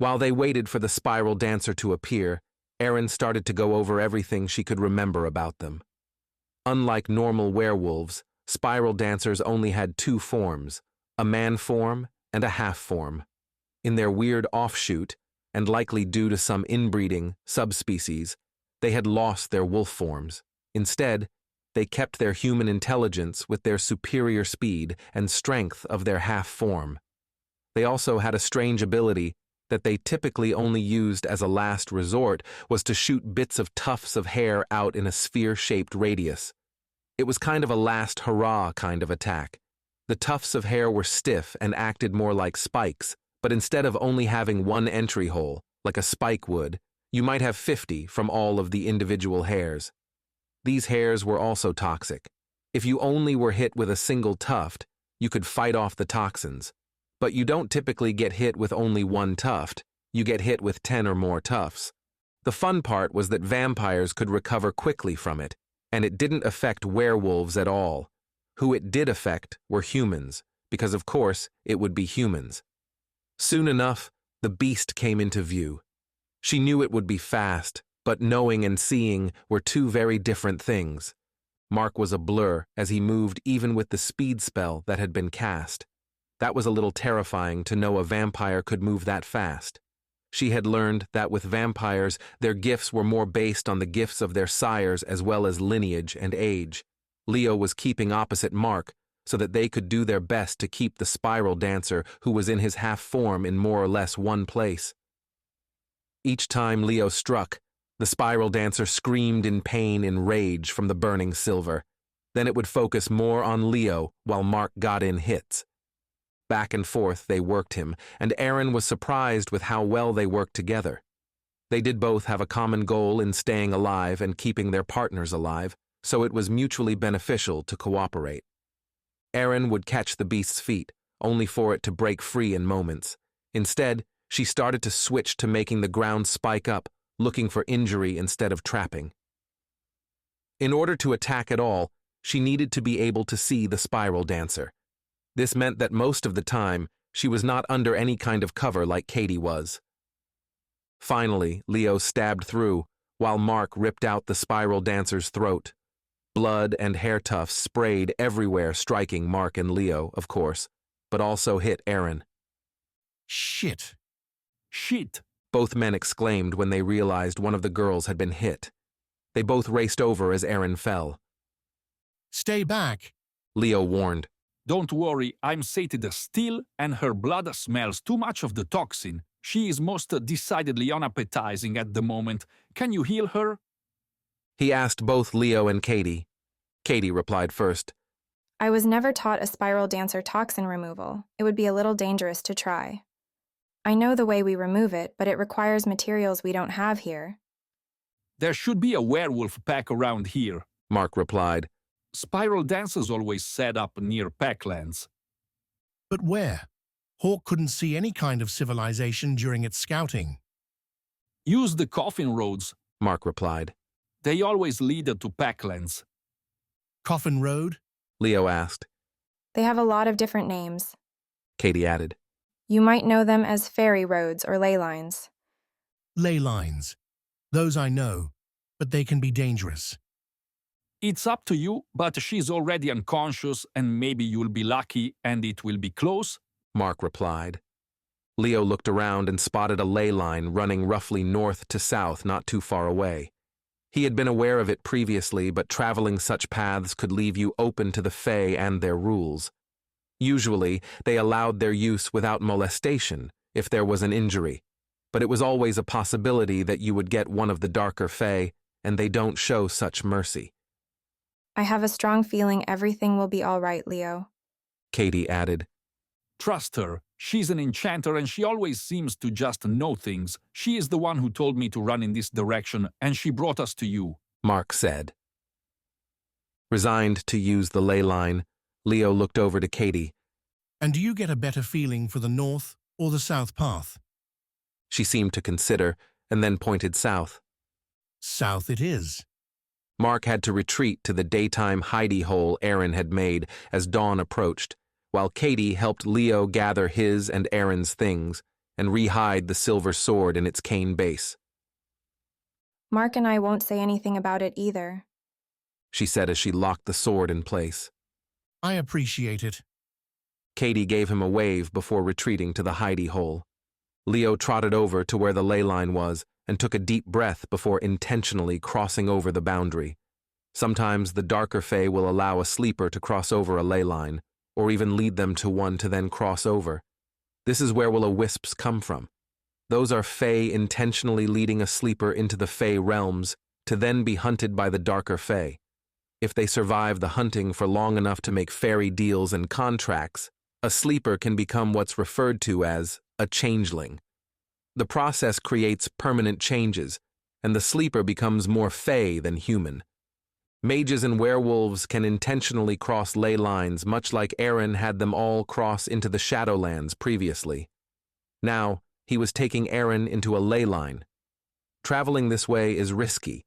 While they waited for the spiral dancer to appear, Erin started to go over everything she could remember about them. Unlike normal werewolves, spiral dancers only had two forms, a man form and a half form. In their weird offshoot, and likely due to some inbreeding subspecies, they had lost their wolf forms. Instead, they kept their human intelligence with their superior speed and strength of their half form. They also had a strange ability that they typically only used as a last resort was to shoot bits of tufts of hair out in a sphere-shaped radius. It was kind of a last hurrah kind of attack. The tufts of hair were stiff and acted more like spikes, but instead of only having one entry hole, like a spike would, you might have 50 from all of the individual hairs. These hairs were also toxic. If you only were hit with a single tuft, you could fight off the toxins. But you don't typically get hit with only one tuft, you get hit with 10 or more tufts. The fun part was that vampires could recover quickly from it, and it didn't affect werewolves at all. Who it did affect were humans, because of course it would be humans. Soon enough, the beast came into view. She knew it would be fast, but knowing and seeing were two very different things. Mark was a blur as he moved even with the speed spell that had been cast. That was a little terrifying to know a vampire could move that fast. She had learned that with vampires, their gifts were more based on the gifts of their sires as well as lineage and age. Leo was keeping opposite Mark so that they could do their best to keep the spiral dancer who was in his half form in more or less one place. Each time Leo struck, the spiral dancer screamed in pain and rage from the burning silver. Then it would focus more on Leo while Mark got in hits. Back and forth they worked him, and Erin was surprised with how well they worked together. They did both have a common goal in staying alive and keeping their partners alive, so it was mutually beneficial to cooperate. Erin would catch the beast's feet, only for it to break free in moments. Instead, she started to switch to making the ground spike up, looking for injury instead of trapping. In order to attack at all, she needed to be able to see the spiral dancer. This meant that most of the time, she was not under any kind of cover like Katie was. Finally, Leo stabbed through, while Mark ripped out the spiral dancer's throat. Blood and hair tufts sprayed everywhere, striking Mark and Leo, of course, but also hit Erin. Shit! Shit! Both men exclaimed when they realized one of the girls had been hit. They both raced over as Erin fell. Stay back, Leo warned. Don't worry, I'm sated still and her blood smells too much of the toxin. She is most decidedly unappetizing at the moment. Can you heal her? He asked both Leo and Katie. Katie replied first. I was never taught a spiral dancer toxin removal. It would be a little dangerous to try. I know the way we remove it, but it requires materials we don't have here. There should be a werewolf pack around here, Mark replied. Spiral dancers always set up near packlands. But where? Hawk couldn't see any kind of civilization during its scouting. Use the coffin roads, Mark replied. They always lead to packlands. Coffin Road? Leo asked. They have a lot of different names. Katie added. You might know them as ferry roads or ley lines. Ley lines. Those I know, but they can be dangerous. It's up to you, but she's already unconscious and maybe you'll be lucky and it will be close, Mark replied. Leo looked around and spotted a ley line running roughly north to south not too far away. He had been aware of it previously, but traveling such paths could leave you open to the Fae and their rules. Usually, they allowed their use without molestation if there was an injury, but it was always a possibility that you would get one of the darker Fae, and they don't show such mercy. I have a strong feeling everything will be all right, Leo. Katie added. Trust her. She's an enchanter and she always seems to just know things. She is the one who told me to run in this direction and she brought us to you, Mark said. Resigned to use the ley line, Leo looked over to Katie. And do you get a better feeling for the north or the south path? She seemed to consider, and then pointed south. South it is. Mark had to retreat to the daytime hidey hole Erin had made as dawn approached, while Katie helped Leo gather his and Erin's things, and rehide the silver sword in its cane base. Mark and I won't say anything about it either, She said as she locked the sword in place. I appreciate it. Katie gave him a wave before retreating to the hidey hole. Leo trotted over to where the ley line was and took a deep breath before intentionally crossing over the boundary. Sometimes the darker fae will allow a sleeper to cross over a ley line, or even lead them to one to then cross over. This is where will-o-wisps come from. Those are fae intentionally leading a sleeper into the fae realms to then be hunted by the darker fae. If they survive the hunting for long enough to make fairy deals and contracts, a sleeper can become what's referred to as a changeling. The process creates permanent changes, and the sleeper becomes more fae than human. Mages and werewolves can intentionally cross ley lines, much like Aaron had them all cross into the Shadowlands previously. Now, he was taking Aaron into a ley line. Traveling this way is risky.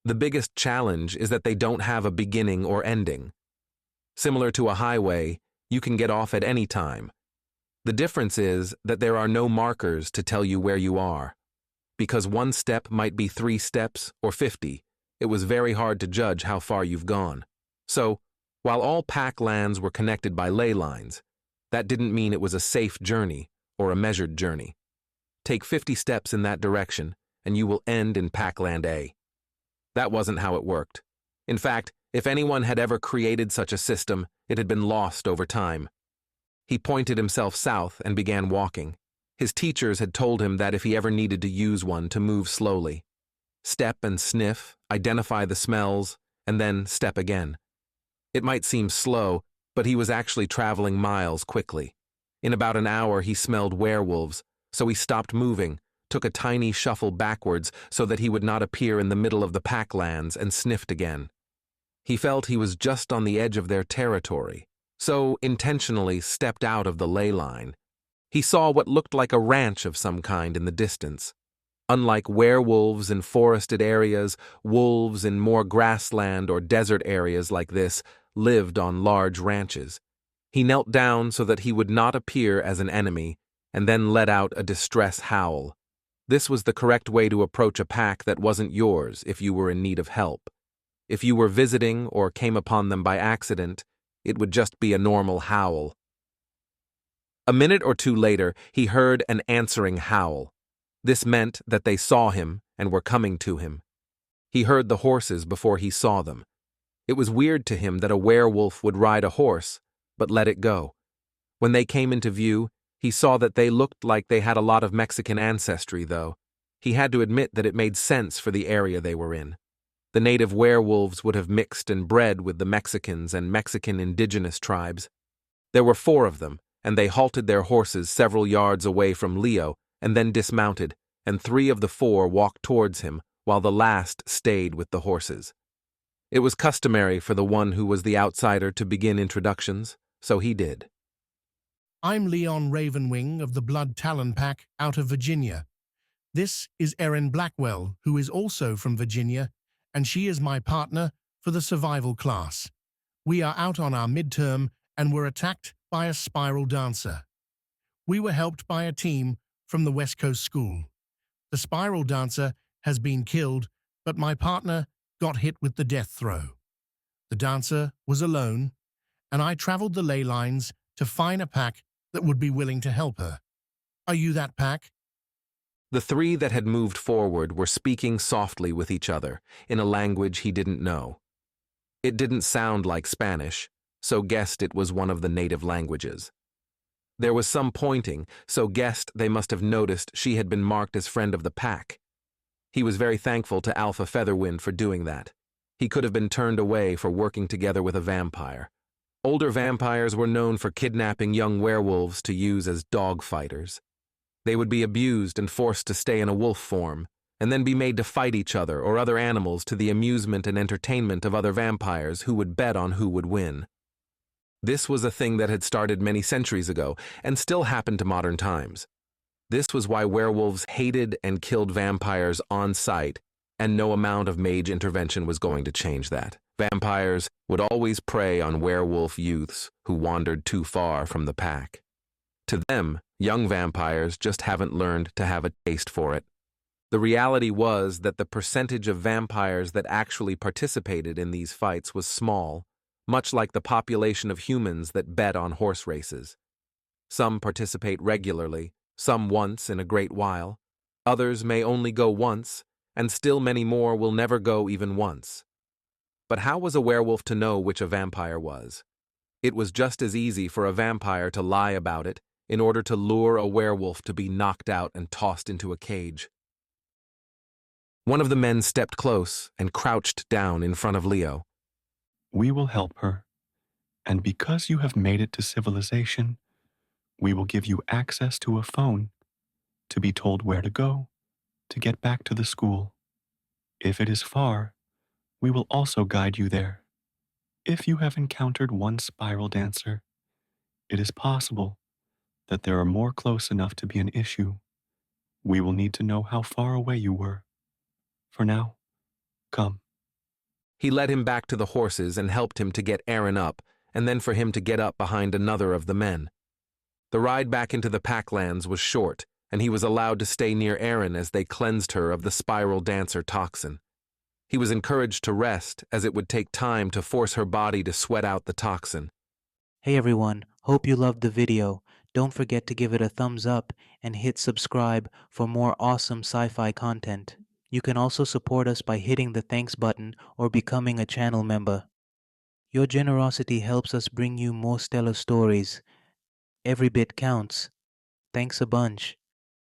The biggest challenge is that they don't have a beginning or ending. Similar to a highway, you can get off at any time. The difference is that there are no markers to tell you where you are. Because one step might be 3 steps or 50, it was very hard to judge how far you've gone. So, while all pack lands were connected by ley lines, that didn't mean it was a safe journey or a measured journey. Take 50 steps in that direction, and you will end in Packland A. That wasn't how it worked. In fact, if anyone had ever created such a system, it had been lost over time. He pointed himself south and began walking. His teachers had told him that if he ever needed to use one, to move slowly. Step and sniff, identify the smells, and then step again. It might seem slow, but he was actually traveling miles quickly. In about an hour, he smelled werewolves, so he stopped moving, took a tiny shuffle backwards so that he would not appear in the middle of the packlands, and sniffed again. He felt he was just on the edge of their territory, so intentionally stepped out of the ley line. He saw what looked like a ranch of some kind in the distance. Unlike werewolves in forested areas, wolves in more grassland or desert areas like this lived on large ranches. He knelt down so that he would not appear as an enemy, and then let out a distress howl. This was the correct way to approach a pack that wasn't yours if you were in need of help. If you were visiting or came upon them by accident, it would just be a normal howl. A minute or two later, he heard an answering howl. This meant that they saw him and were coming to him. He heard the horses before he saw them. It was weird to him that a werewolf would ride a horse, but let it go. When they came into view, he saw that they looked like they had a lot of Mexican ancestry, though. He had to admit that it made sense for the area they were in. The native werewolves would have mixed and bred with the Mexicans and Mexican indigenous tribes. There were 4 of them, and they halted their horses several yards away from Leo and then dismounted, and 3 of the 4 walked towards him, while the last stayed with the horses. It was customary for the one who was the outsider to begin introductions, so he did. I'm Leon Ravenwing of the Blood Talon Pack out of Virginia. This is Erin Blackwell, who is also from Virginia, and she is my partner for the survival class. We are out on our midterm and were attacked by a spiral dancer. We were helped by a team from the West Coast School. The spiral dancer has been killed, but my partner got hit with the death throw. The dancer was alone, and I traveled the ley lines to find a pack that would be willing to help her. Are you that pack? The 3 that had moved forward were speaking softly with each other, in a language he didn't know. It didn't sound like Spanish, so guessed it was one of the native languages. There was some pointing, so guessed they must have noticed she had been marked as friend of the pack. He was very thankful to Alpha Featherwind for doing that. He could have been turned away for working together with a vampire. Older vampires were known for kidnapping young werewolves to use as dog fighters. They would be abused and forced to stay in a wolf form, and then be made to fight each other or other animals to the amusement and entertainment of other vampires who would bet on who would win. This was a thing that had started many centuries ago and still happened to modern times. This was why werewolves hated and killed vampires on sight, and no amount of mage intervention was going to change that. Vampires would always prey on werewolf youths who wandered too far from the pack. To them, Young vampires just haven't learned to have a taste for it. The reality was that the percentage of vampires that actually participated in these fights was small, much like the population of humans that bet on horse races. Some participate regularly, some once in a great while. Others may only go once, and still many more will never go even once. But how was a werewolf to know which a vampire was? It was just as easy for a vampire to lie about it in order to lure a werewolf to be knocked out and tossed into a cage. One of the men stepped close and crouched down in front of Leo. We will help her, and because you have made it to civilization, we will give you access to a phone to be told where to go to get back to the school. If it is far, we will also guide you there. If you have encountered one spiral dancer, it is possible that there are more close enough to be an issue. We will need to know how far away you were. For now, come. He led him back to the horses and helped him to get Aaron up, and then for him to get up behind another of the men. The ride back into the Packlands was short, and he was allowed to stay near Aaron as they cleansed her of the spiral dancer toxin. He was encouraged to rest, as it would take time to force her body to sweat out the toxin. Hey everyone, hope you loved the video. Don't forget to give it a thumbs up and hit subscribe for more awesome sci-fi content. You can also support us by hitting the thanks button or becoming a channel member. Your generosity helps us bring you more stellar stories. Every bit counts. Thanks a bunch.